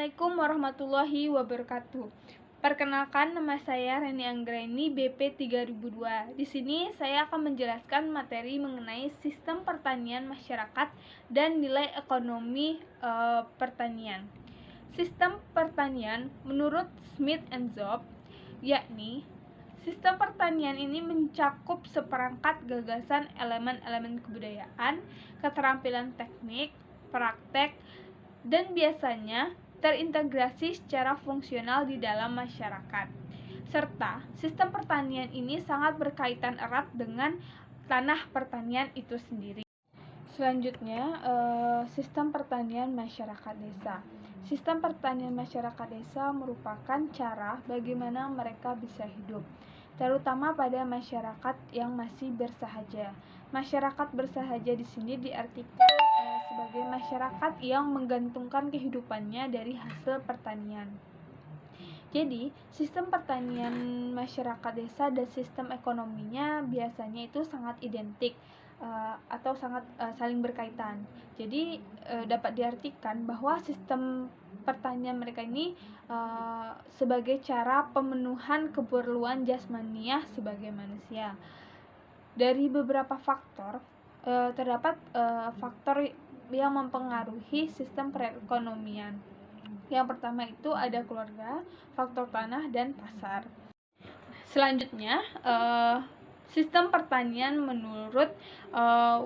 Assalamualaikum warahmatullahi wabarakatuh. Perkenalkan, nama saya Reni Anggraini, BP 3002. Di sini saya akan menjelaskan materi mengenai sistem pertanian masyarakat dan nilai ekonomi pertanian. Sistem pertanian menurut Smith and Job, yakni sistem pertanian ini mencakup seperangkat gagasan elemen-elemen kebudayaan, keterampilan teknik, praktek, dan biasanya terintegrasi secara fungsional di dalam masyarakat. Serta sistem pertanian ini sangat berkaitan erat dengan tanah pertanian itu sendiri. Selanjutnya, sistem pertanian masyarakat desa. Sistem pertanian masyarakat desa merupakan cara bagaimana mereka bisa hidup, terutama pada masyarakat yang masih bersahaja. Masyarakat bersahaja di sini diartikan sebagai masyarakat yang menggantungkan kehidupannya dari hasil pertanian. Jadi, sistem pertanian masyarakat desa dan sistem ekonominya biasanya itu sangat identik atau sangat saling berkaitan. Jadi, dapat diartikan bahwa sistem pertanian mereka ini sebagai cara pemenuhan keperluan jasmaniah sebagai manusia. Dari beberapa faktor, terdapat faktor yang mempengaruhi sistem perekonomian. Yang pertama itu ada keluarga, faktor tanah, dan pasar. Selanjutnya, sistem pertanian menurut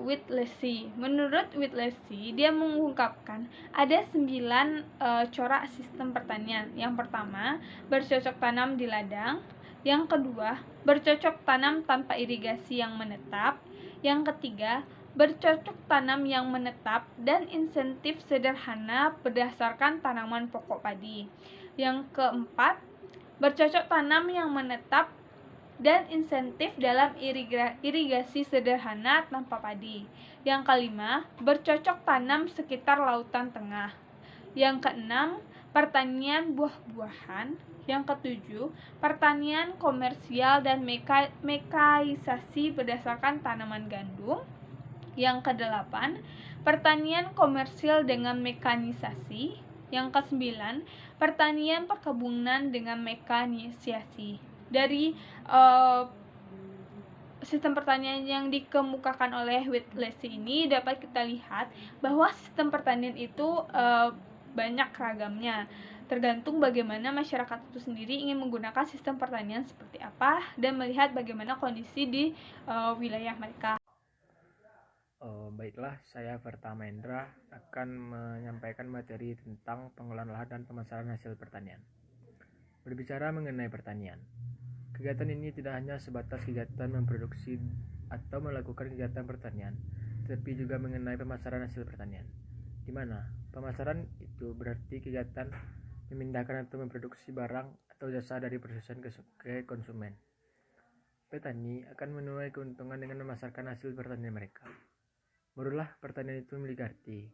Whittlesey. Menurut Whittlesey, dia mengungkapkan ada 9 corak sistem pertanian. Yang pertama, bercocok tanam di ladang. Yang kedua, bercocok tanam tanpa irigasi yang menetap. Yang ketiga, bercocok tanam yang menetap dan insentif sederhana berdasarkan tanaman pokok padi. Yang keempat, bercocok tanam yang menetap dan insentif dalam irigasi sederhana tanpa padi. Yang kelima, bercocok tanam sekitar lautan tengah. Yang keenam, pertanian buah-buahan. Yang ketujuh, pertanian komersial dan mekanisasi berdasarkan tanaman gandum. Yang kedelapan, pertanian komersil dengan mekanisasi. Yang kesembilan, pertanian perkebunan dengan mekanisasi. Dari sistem pertanian yang dikemukakan oleh Whittlesey ini dapat kita lihat bahwa sistem pertanian itu banyak ragamnya, tergantung bagaimana masyarakat itu sendiri ingin menggunakan sistem pertanian seperti apa dan melihat bagaimana kondisi di wilayah mereka. Baiklah, saya Pertama Endra akan menyampaikan materi tentang pengolahan lahan dan pemasaran hasil pertanian. Berbicara mengenai pertanian, kegiatan ini tidak hanya sebatas kegiatan memproduksi atau melakukan kegiatan pertanian, tetapi juga mengenai pemasaran hasil pertanian, di mana pemasaran itu berarti kegiatan memindahkan atau memproduksi barang atau jasa dari produsen ke konsumen. Petani akan menuai keuntungan dengan memasarkan hasil pertanian mereka. Barulah pertanian itu memiliki arti.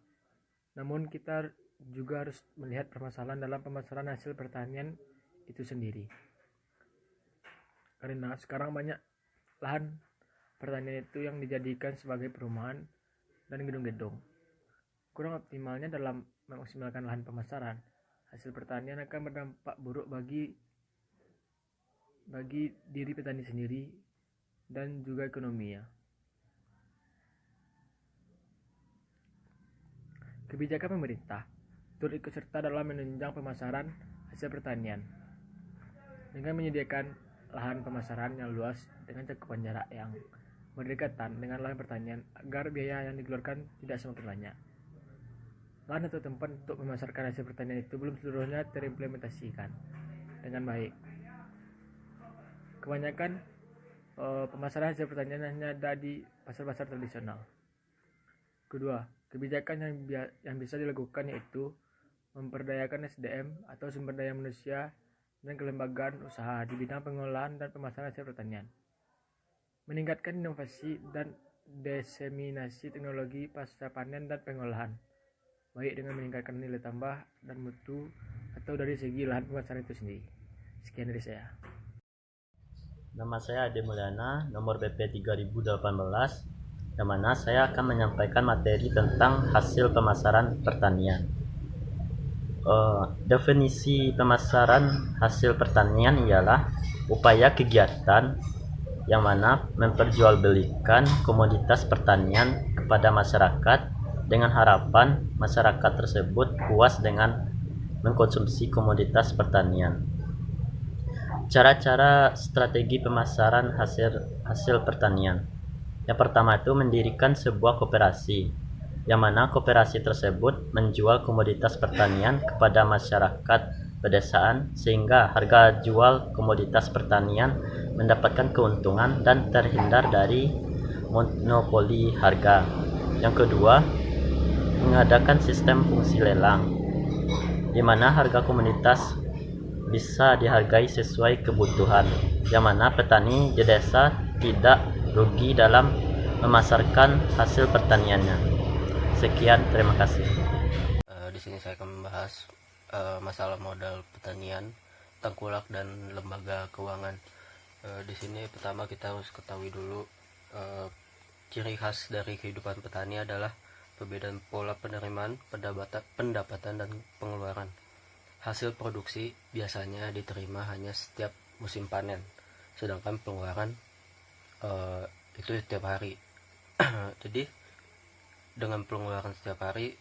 Namun kita juga harus melihat permasalahan dalam pemasaran hasil pertanian itu sendiri. Karena sekarang banyak lahan pertanian itu yang dijadikan sebagai perumahan dan gedung-gedung. Kurang optimalnya dalam memaksimalkan lahan pemasaran, hasil pertanian akan berdampak buruk bagi diri petani sendiri dan juga ekonominya. Kebijakan pemerintah turut ikut serta dalam menunjang pemasaran hasil pertanian dengan menyediakan lahan pemasaran yang luas dengan cakupan jarak yang berdekatan dengan lahan pertanian agar biaya yang dikeluarkan tidak semakin banyak. Lahan atau tempat untuk memasarkan hasil pertanian itu belum seluruhnya terimplementasikan dengan baik. Kebanyakan pemasaran hasil pertanian hanya ada di pasar-pasar tradisional. Kedua, kebijakan yang bisa dilakukan yaitu memperdayakan SDM atau sumber daya manusia dan kelembagaan usaha di bidang pengolahan dan pemasaran hasil pertanian. Meningkatkan inovasi dan diseminasi teknologi pasca panen dan pengolahan, baik dengan meningkatkan nilai tambah dan mutu atau dari segi lahan pemasaran itu sendiri. Sekian dari saya. Nama saya Ade Mulyana, nomor BP 3018, yang mana saya akan menyampaikan materi tentang hasil pemasaran pertanian. Definisi pemasaran hasil pertanian ialah upaya kegiatan yang mana memperjualbelikan komoditas pertanian kepada masyarakat dengan harapan masyarakat tersebut puas dengan mengkonsumsi komoditas pertanian. Cara-cara strategi pemasaran hasil pertanian. Yang pertama itu mendirikan sebuah koperasi, yang mana koperasi tersebut menjual komoditas pertanian kepada masyarakat pedesaan sehingga harga jual komoditas pertanian mendapatkan keuntungan dan terhindar dari monopoli harga. Yang kedua, mengadakan sistem fungsi lelang, di mana harga komoditas bisa dihargai sesuai kebutuhan, yang mana petani di desa tidak rugi dalam memasarkan hasil pertaniannya. Sekian, terima kasih. Di sini saya akan membahas masalah modal pertanian, tengkulak dan lembaga keuangan. Di sini pertama kita harus ketahui dulu ciri khas dari kehidupan petani adalah perbedaan pola penerimaan, pendapatan dan pengeluaran. Hasil produksi biasanya diterima hanya setiap musim panen, sedangkan pengeluaran itu setiap hari. Jadi dengan pengeluaran setiap hari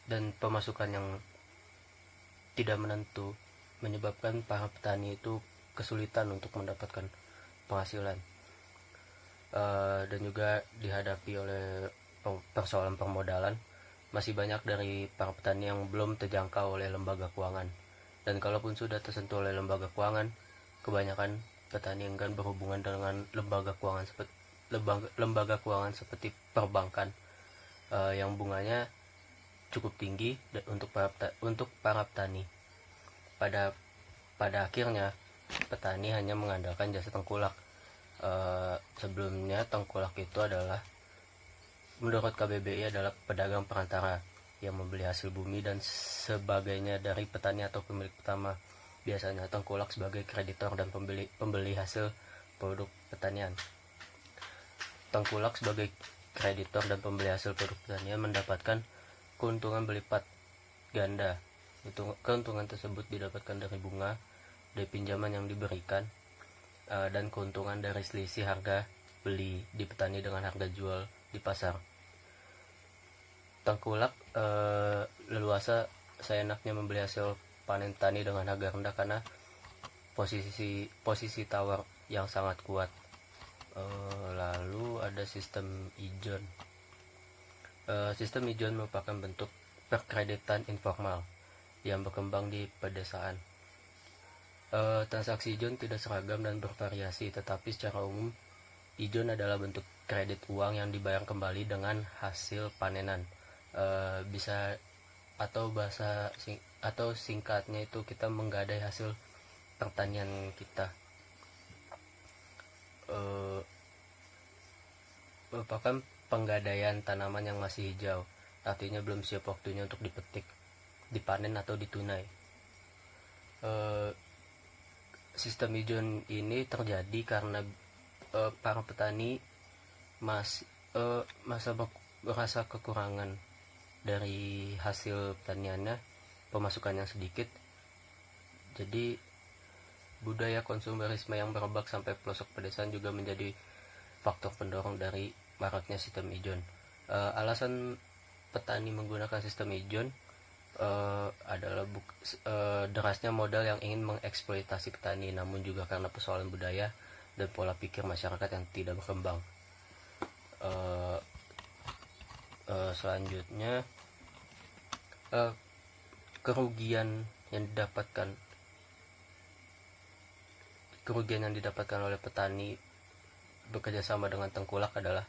dan pemasukan yang tidak menentu menyebabkan para petani itu kesulitan untuk mendapatkan penghasilan, dan juga dihadapi oleh persoalan permodalan. Masih banyak dari para petani yang belum terjangkau oleh lembaga keuangan, dan kalaupun sudah tersentuh oleh lembaga keuangan, kebanyakan petani enggan berhubungan dengan lembaga keuangan seperti perbankan yang bunganya cukup tinggi untuk para petani. Pada akhirnya petani hanya mengandalkan jasa tengkulak. Sebelumnya tengkulak itu adalah, menurut KBBI, adalah pedagang perantara yang membeli hasil bumi dan sebagainya dari petani atau pemilik utama. Biasanya tengkulak sebagai kreditor dan pembeli hasil produk pertanian. Tengkulak sebagai kreditor dan pembeli hasil produk pertanian mendapatkan keuntungan berlipat ganda. Keuntungan tersebut didapatkan dari bunga, dari pinjaman yang diberikan, dan keuntungan dari selisih harga beli di petani dengan harga jual di pasar. Tengkulak leluasa seenaknya membeli hasil panen tani dengan harga rendah karena posisi tawar yang sangat kuat. Lalu ada sistem ijon. Sistem ijon merupakan bentuk perkreditan informal yang berkembang di pedesaan. Transaksi ijon tidak seragam dan bervariasi, tetapi secara umum ijon adalah bentuk kredit uang yang dibayar kembali dengan hasil panenan. Bisa atau singkatnya itu kita menggadai hasil pertanian kita. Merupakan penggadaian tanaman yang masih hijau, artinya belum siap waktunya untuk dipetik, dipanen atau ditunai. Sistem ijon ini terjadi karena para petani merasa kekurangan dari hasil pertaniannya, pemasukan yang sedikit. Jadi budaya konsumerisme yang merebak sampai pelosok pedesaan juga menjadi faktor pendorong dari maraknya sistem ijon. Alasan petani menggunakan sistem ijon adalah derasnya modal yang ingin mengeksploitasi petani, namun juga karena persoalan budaya dan pola pikir masyarakat yang tidak berkembang. Selanjutnya, kerugian yang didapatkan oleh petani bekerja sama dengan tengkulak adalah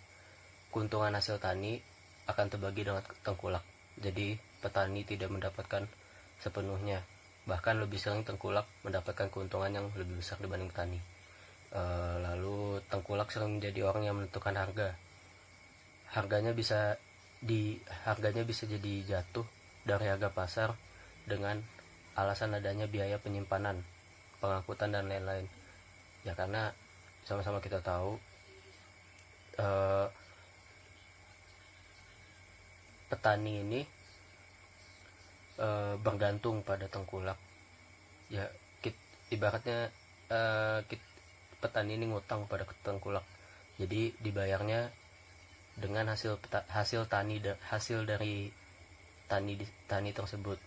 keuntungan hasil tani akan terbagi dengan tengkulak. Jadi petani tidak mendapatkan sepenuhnya, bahkan lebih sering tengkulak mendapatkan keuntungan yang lebih besar dibanding petani. Lalu tengkulak sering menjadi orang yang menentukan harga. Harganya bisa jadi jatuh dari harga pasar dengan alasan adanya biaya penyimpanan, pengangkutan dan lain-lain. Ya karena sama-sama kita tahu petani ini bergantung pada tengkulak. Ya, ibaratnya petani ini ngutang pada tengkulak, jadi dibayarnya dengan hasil dari tani tersebut.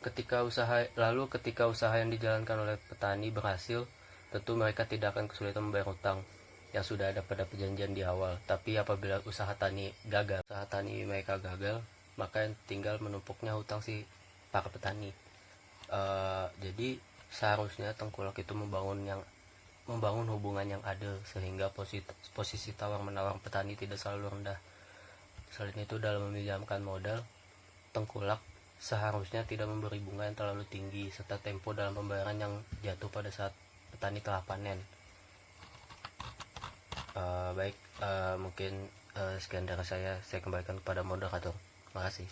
Ketika usaha yang dijalankan oleh petani berhasil, tentu mereka tidak akan kesulitan membayar hutang yang sudah ada pada perjanjian di awal. Tapi apabila usaha tani mereka gagal, maka yang tinggal menumpuknya hutang si para petani. Jadi seharusnya tengkulak itu membangun hubungan yang adil, sehingga posisi tawar menawar petani tidak selalu rendah. Selain itu, dalam meminjamkan modal, tengkulak seharusnya tidak memberi bunga yang terlalu tinggi, serta tempo dalam pembayaran yang jatuh pada saat petani telah panen. Mungkin sekian dari saya kembalikan kepada moderator. Terima kasih.